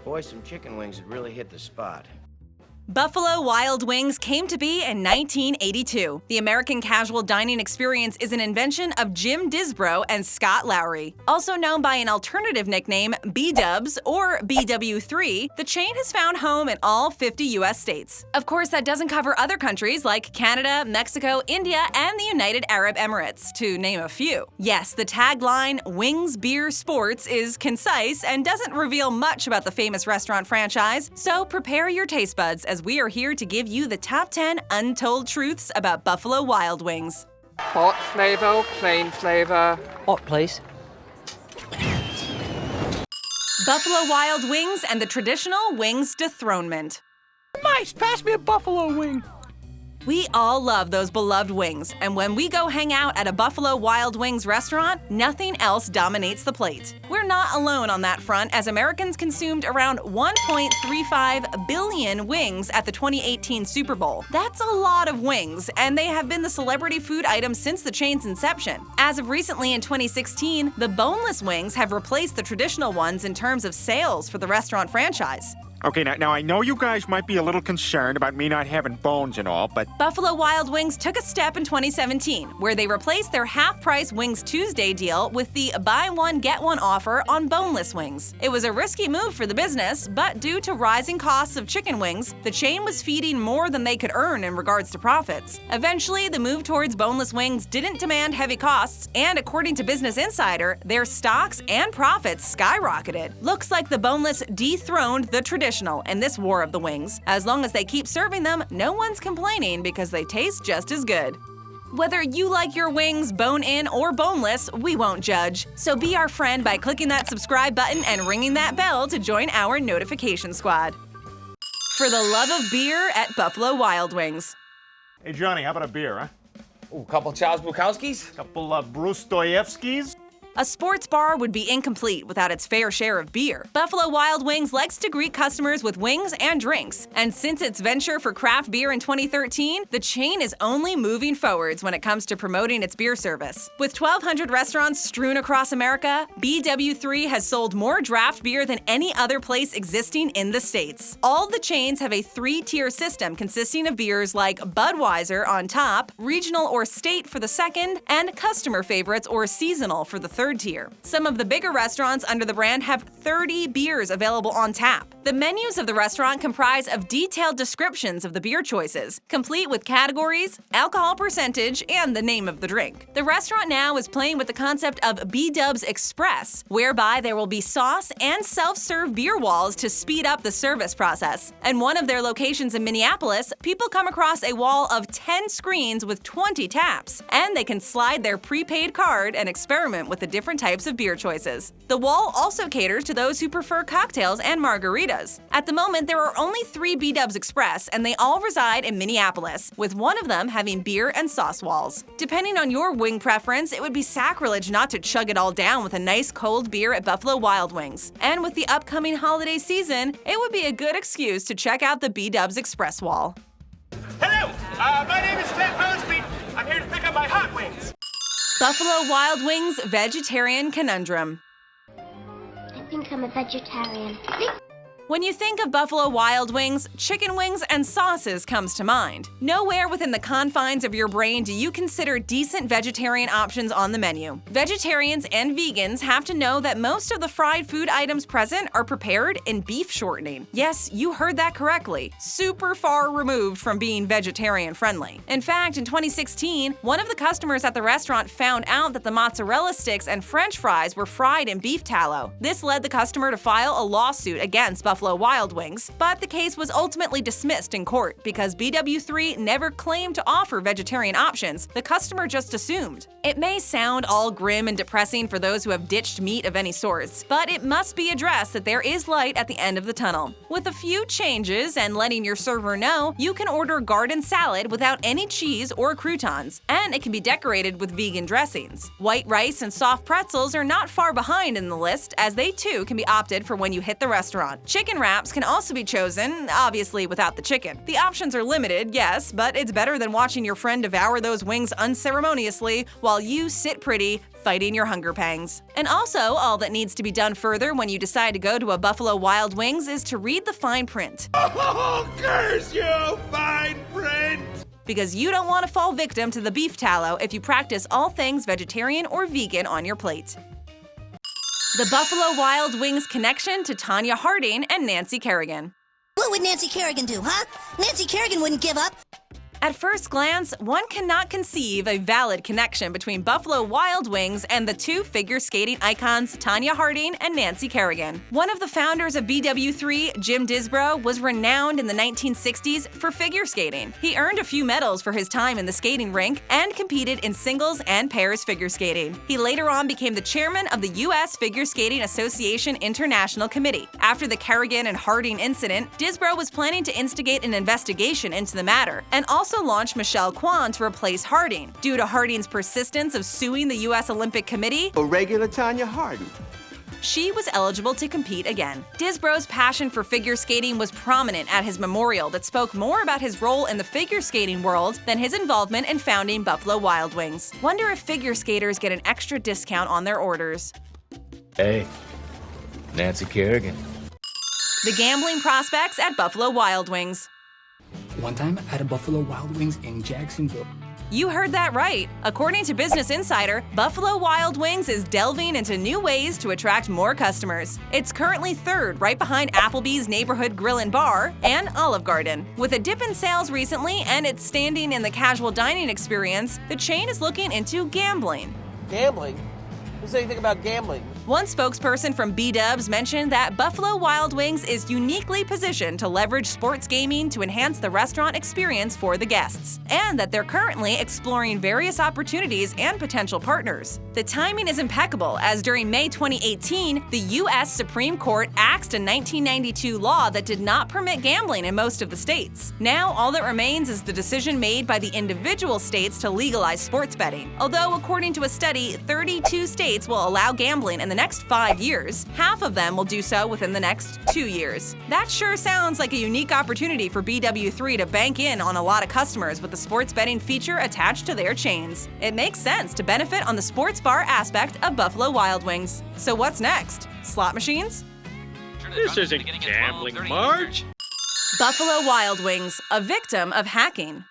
Boy, some chicken wings had really hit the spot. Buffalo Wild Wings came to be in 1982. The American casual dining experience is an invention of Jim Disbrow and Scott Lowery. Also known by an alternative nickname, B-Dubs or BW3, the chain has found home in all 50 U.S. states. Of course, that doesn't cover other countries like Canada, Mexico, India, and the United Arab Emirates, to name a few. Yes, the tagline, Wings, Beer, Sports, is concise and doesn't reveal much about the famous restaurant franchise, so prepare your taste buds as we are here to give you the top 10 untold truths about Buffalo Wild Wings. Hot flavor, plain flavor. Hot, please. Buffalo Wild Wings and the traditional wings dethronement. Mice, pass me a buffalo wing. We all love those beloved wings, and when we go hang out at a Buffalo Wild Wings restaurant, nothing else dominates the plate. We're not alone on that front, as Americans consumed around 1.35 billion wings at the 2018 Super Bowl. That's a lot of wings, and they have been the celebrity food item since the chain's inception. As of recently in 2016, the boneless wings have replaced the traditional ones in terms of sales for the restaurant franchise. Okay, now I know you guys might be a little concerned about me not having bones and all, but Buffalo Wild Wings took a step in 2017, where they replaced their half-price Wings Tuesday deal with the buy one, get one offer on boneless wings. It was a risky move for the business, but due to rising costs of chicken wings, the chain was feeding more than they could earn in regards to profits. Eventually, the move towards boneless wings didn't demand heavy costs, and according to Business Insider, their stocks and profits skyrocketed. Looks like the boneless dethroned the traditional in this war of the wings. As long as they keep serving them, no one's complaining because they taste just as good. Whether you like your wings bone-in or boneless, we won't judge. So be our friend by clicking that subscribe button and ringing that bell to join our notification squad. For the love of beer at Buffalo Wild Wings. hey Johnny, how about a beer, huh? Ooh, couple Charles Bukowskis? Couple of Bruce-Dostoevskis? A sports bar would be incomplete without its fair share of beer. Buffalo Wild Wings likes to greet customers with wings and drinks. And since its venture for craft beer in 2013, the chain is only moving forwards when it comes to promoting its beer service. With 1,200 restaurants strewn across America, BW3 has sold more draft beer than any other place existing in the States. All the chains have a 3-tier system consisting of beers like Budweiser on top, regional or state for the second, and customer favorites or seasonal for the third tier. Some of the bigger restaurants under the brand have 30 beers available on tap. The menus of the restaurant comprise of detailed descriptions of the beer choices, complete with categories, alcohol percentage, and the name of the drink. The restaurant now is playing with the concept of B-Dubs Express, whereby there will be sauce and self-serve beer walls to speed up the service process. And one of their locations in Minneapolis, people come across a wall of 10 screens with 20 taps, and they can slide their prepaid card and experiment with the different types of beer choices. The wall also caters to those who prefer cocktails and margaritas. At the moment, there are only 3 B-Dubs Express, and they all reside in Minneapolis, with one of them having beer and sauce walls. Depending on your wing preference, it would be sacrilege not to chug it all down with a nice cold beer at Buffalo Wild Wings. And with the upcoming holiday season, it would be a good excuse to check out the B-Dubs Express wall. Hello, my name is Glenn Mosby. I'm here to pick up my hot wings. Buffalo Wild Wings Vegetarian Conundrum. I think I'm a vegetarian. When you think of Buffalo Wild Wings, chicken wings and sauces comes to mind. Nowhere within the confines of your brain do you consider decent vegetarian options on the menu. Vegetarians and vegans have to know that most of the fried food items present are prepared in beef shortening. Yes, you heard that correctly. Super far removed from being vegetarian friendly. In fact, in 2016, one of the customers at the restaurant found out that the mozzarella sticks and french fries were fried in beef tallow. This led the customer to file a lawsuit against Buffalo Wild Wings, but the case was ultimately dismissed in court because BW3 never claimed to offer vegetarian options. The customer just assumed. It may sound all grim and depressing for those who have ditched meat of any sorts, but it must be addressed that there is light at the end of the tunnel. With a few changes and letting your server know, you can order garden salad without any cheese or croutons, and it can be decorated with vegan dressings. White rice and soft pretzels are not far behind in the list, as they too can be opted for when you hit the restaurant. Chicken Chicken wraps can also be chosen, obviously without the chicken. The options are limited, yes, but it's better than watching your friend devour those wings unceremoniously while you sit pretty, fighting your hunger pangs. And also, all that needs to be done further when you decide to go to a Buffalo Wild Wings is to read the fine print. Oh, curse you, fine print! Because you don't want to fall victim to the beef tallow if you practice all things vegetarian or vegan on your plate. The Buffalo Wild Wings connection to Tonya Harding and Nancy Kerrigan. What would Nancy Kerrigan do, huh? Nancy Kerrigan wouldn't give up. At first glance, one cannot conceive a valid connection between Buffalo Wild Wings and the two figure skating icons Tonya Harding and Nancy Kerrigan. One of the founders of BW3, Jim Disbrow, was renowned in the 1960s for figure skating. He earned a few medals for his time in the skating rink and competed in singles and pairs figure skating. He later on became the chairman of the U.S. Figure Skating Association International Committee. After the Kerrigan and Harding incident, Disbrow was planning to instigate an investigation into the matter and also launched Michelle Kwan to replace Harding. Due to Harding's persistence of suing the U.S. Olympic Committee, a regular Tonya Harding, she was eligible to compete again. Disbrow's passion for figure skating was prominent at his memorial that spoke more about his role in the figure skating world than his involvement in founding Buffalo Wild Wings. Wonder if figure skaters get an extra discount on their orders. Hey, Nancy Kerrigan. The gambling prospects at Buffalo Wild Wings. One time at a Buffalo Wild Wings in Jacksonville. You heard that right. According to Business Insider, Buffalo Wild Wings is delving into new ways to attract more customers. It's currently third, right behind Applebee's Neighborhood Grill and Bar and Olive Garden. With a dip in sales recently and its standing in the casual dining experience, the chain is looking into gambling. Gambling? Who said anything about gambling? One spokesperson from B-Dubs mentioned that Buffalo Wild Wings is uniquely positioned to leverage sports gaming to enhance the restaurant experience for the guests, and that they're currently exploring various opportunities and potential partners. The timing is impeccable, as during May 2018, the U.S. Supreme Court axed a 1992 law that did not permit gambling in most of the states. Now, all that remains is the decision made by the individual states to legalize sports betting. Although, according to a study, 32 states will allow gambling in the next 5 years. Half of them will do so within the next 2 years. That sure sounds like a unique opportunity for BW3 to bank in on a lot of customers with the sports betting feature attached to their chains. It makes sense to benefit on the sports bar aspect of Buffalo Wild Wings. So what's next? Slot machines? This isn't gambling, Marge. Buffalo Wild Wings, a victim of hacking.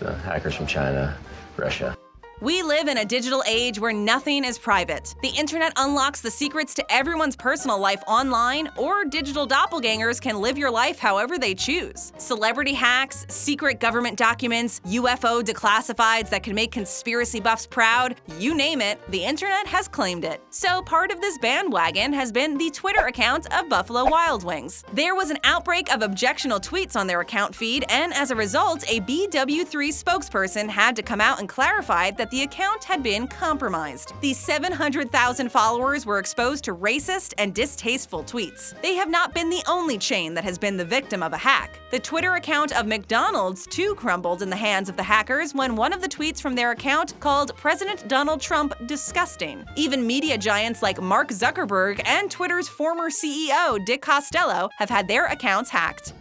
The hackers from China, Russia. We live in a digital age where nothing is private. The internet unlocks the secrets to everyone's personal life online, or digital doppelgangers can live your life however they choose. Celebrity hacks, secret government documents, UFO declassifieds that can make conspiracy buffs proud, you name it, the internet has claimed it. So part of this bandwagon has been the Twitter account of Buffalo Wild Wings. There was an outbreak of objectionable tweets on their account feed, and as a result, a BW3 spokesperson had to come out and clarify that the account had been compromised. The 700,000 followers were exposed to racist and distasteful tweets. They have not been the only chain that has been the victim of a hack. The Twitter account of McDonald's too crumbled in the hands of the hackers when one of the tweets from their account called President Donald Trump disgusting. Even media giants like Mark Zuckerberg and Twitter's former CEO Dick Costello have had their accounts hacked.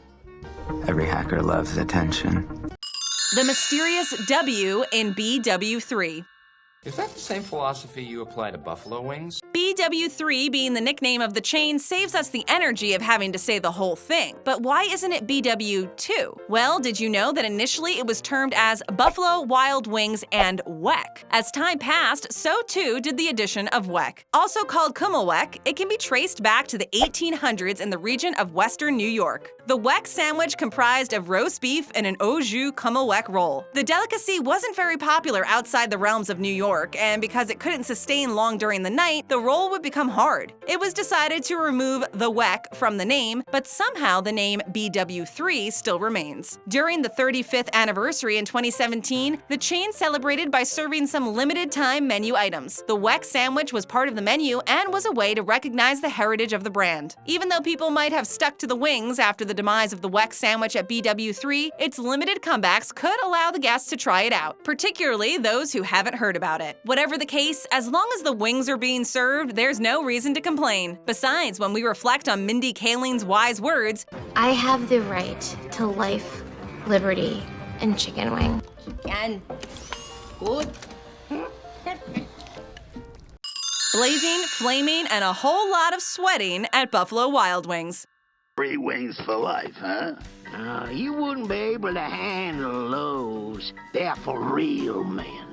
Every hacker loves attention. The mysterious W in BW3. Is that the same philosophy you apply to Buffalo Wings? BW3 being the nickname of the chain saves us the energy of having to say the whole thing. But why isn't it BW2? Well, did you know that initially it was termed as Buffalo Wild Wings and Weck? As time passed, so too did the addition of Weck. Also called Kummelweck, it can be traced back to the 1800s in the region of western New York. The Weck sandwich comprised of roast beef and an au jus Kummelweck roll. The delicacy wasn't very popular outside the realms of New York, and because it couldn't sustain long during the night, the roll would become hard. It was decided to remove the Weck from the name, but somehow the name BW3 still remains. During the 35th anniversary in 2017, the chain celebrated by serving some limited-time menu items. The Weck sandwich was part of the menu and was a way to recognize the heritage of the brand. Even though people might have stuck to the wings after the demise of the Weck sandwich at BW3, its limited comebacks could allow the guests to try it out, particularly those who haven't heard about it. Whatever the case, as long as the wings are being served, there's no reason to complain. Besides, when we reflect on Mindy Kaling's wise words, I have the right to life, liberty, and chicken wing. Chicken. Good. blazing, flaming, and a whole lot of sweating at Buffalo Wild Wings. Free wings for life, huh? You wouldn't be able to handle those. They're for real men.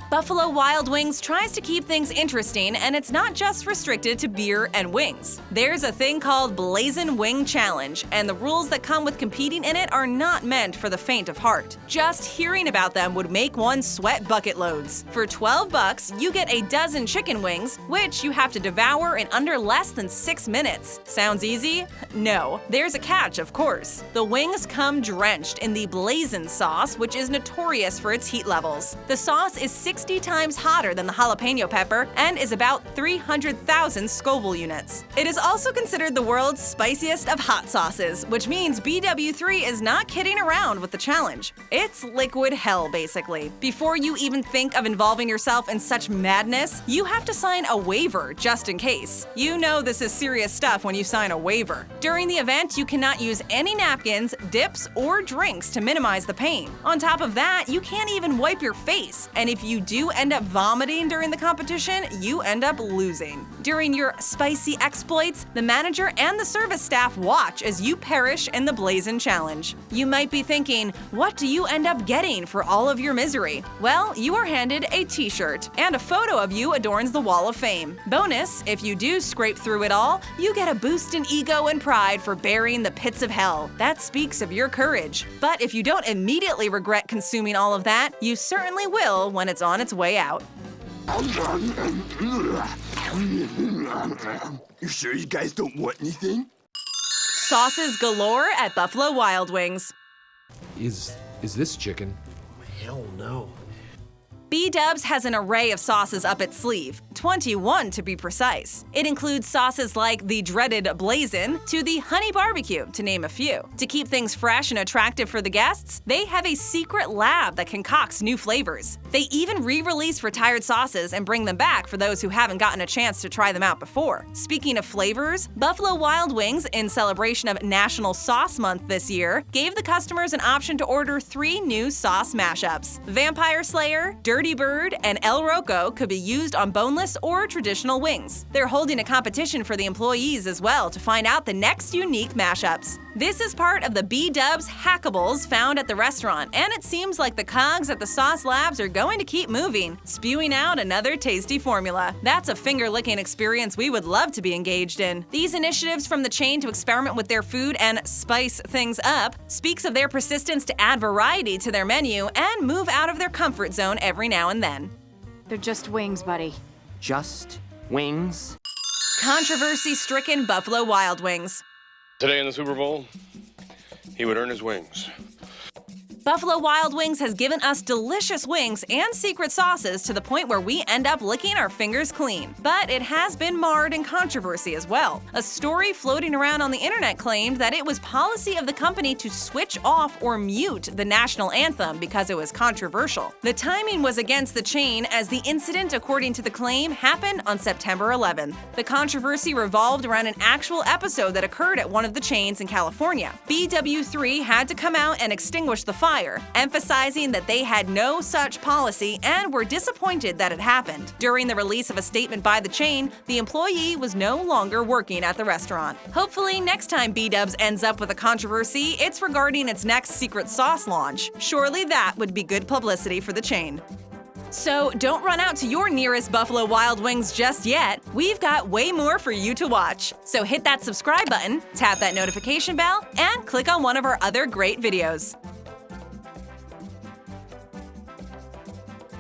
Buffalo Wild Wings tries to keep things interesting, and it's not just restricted to beer and wings. There's a thing called Blazin' Wing Challenge, and the rules that come with competing in it are not meant for the faint of heart. Just hearing about them would make one sweat bucket loads. For $12, you get a dozen chicken wings, which you have to devour in under less than 6 minutes. Sounds easy? No. There's a catch, of course. The wings come drenched in the blazin' sauce, which is notorious for its heat levels. The sauce is 60 times hotter than the jalapeno pepper and is about 300,000 Scoville units. It is also considered the world's spiciest of hot sauces, which means BW3 is not kidding around with the challenge. It's liquid hell, basically. Before you even think of involving yourself in such madness, you have to sign a waiver just in case. You know this is serious stuff when you sign a waiver. During the event, you cannot use any napkins, dips, or drinks to minimize the pain. On top of that, you can't even wipe your face, and if you do end up vomiting during the competition, you end up losing. During your spicy exploits, the manager and the service staff watch as you perish in the Blazin' Challenge. You might be thinking, what do you end up getting for all of your misery? Well, you are handed a t-shirt, and a photo of you adorns the Wall of Fame. Bonus, if you do scrape through it all, you get a boost in ego and pride for bearing the pits of hell. That speaks of your courage. But if you don't immediately regret consuming all of that, you certainly will when it's on its way out. You sure you guys don't want anything? Sauces galore at Buffalo Wild Wings. Is this chicken? Hell no. B-Dubs has an array of sauces up its sleeve, 21 to be precise. It includes sauces like the dreaded Blazin' to the Honey Barbecue, to name a few. To keep things fresh and attractive for the guests, they have a secret lab that concocts new flavors. They even re-release retired sauces and bring them back for those who haven't gotten a chance to try them out before. Speaking of flavors, Buffalo Wild Wings, in celebration of National Sauce Month this year, gave the customers an option to order 3 new sauce mashups. Vampire Slayer, Dirty Bird, and El Roco could be used on boneless or traditional wings. They're holding a competition for the employees as well to find out the next unique mashups. This is part of the B-Dubs Hackables found at the restaurant, and it seems like the cogs at the sauce labs are going to keep moving, spewing out another tasty formula. That's a finger-licking experience we would love to be engaged in. These initiatives from the chain to experiment with their food and spice things up speaks of their persistence to add variety to their menu and move out of their comfort zone every now and then. They're just wings, buddy. Just wings? Controversy-stricken Buffalo Wild Wings. Today in the Super Bowl, he would earn his wings. Buffalo Wild Wings has given us delicious wings and secret sauces to the point where we end up licking our fingers clean. But it has been marred in controversy as well. A story floating around on the internet claimed that it was policy of the company to switch off or mute the national anthem because it was controversial. The timing was against the chain, as the incident, according to the claim, happened on September 11th. The controversy revolved around an actual episode that occurred at one of the chains in California. BW3 had to come out and extinguish the fire, emphasizing that they had no such policy and were disappointed that it happened. During the release of a statement by the chain, the employee was no longer working at the restaurant. Hopefully, next time B-Dubs ends up with a controversy, it's regarding its next secret sauce launch. Surely that would be good publicity for the chain. So don't run out to your nearest Buffalo Wild Wings just yet. We've got way more for you to watch. So hit that subscribe button, tap that notification bell, and click on one of our other great videos.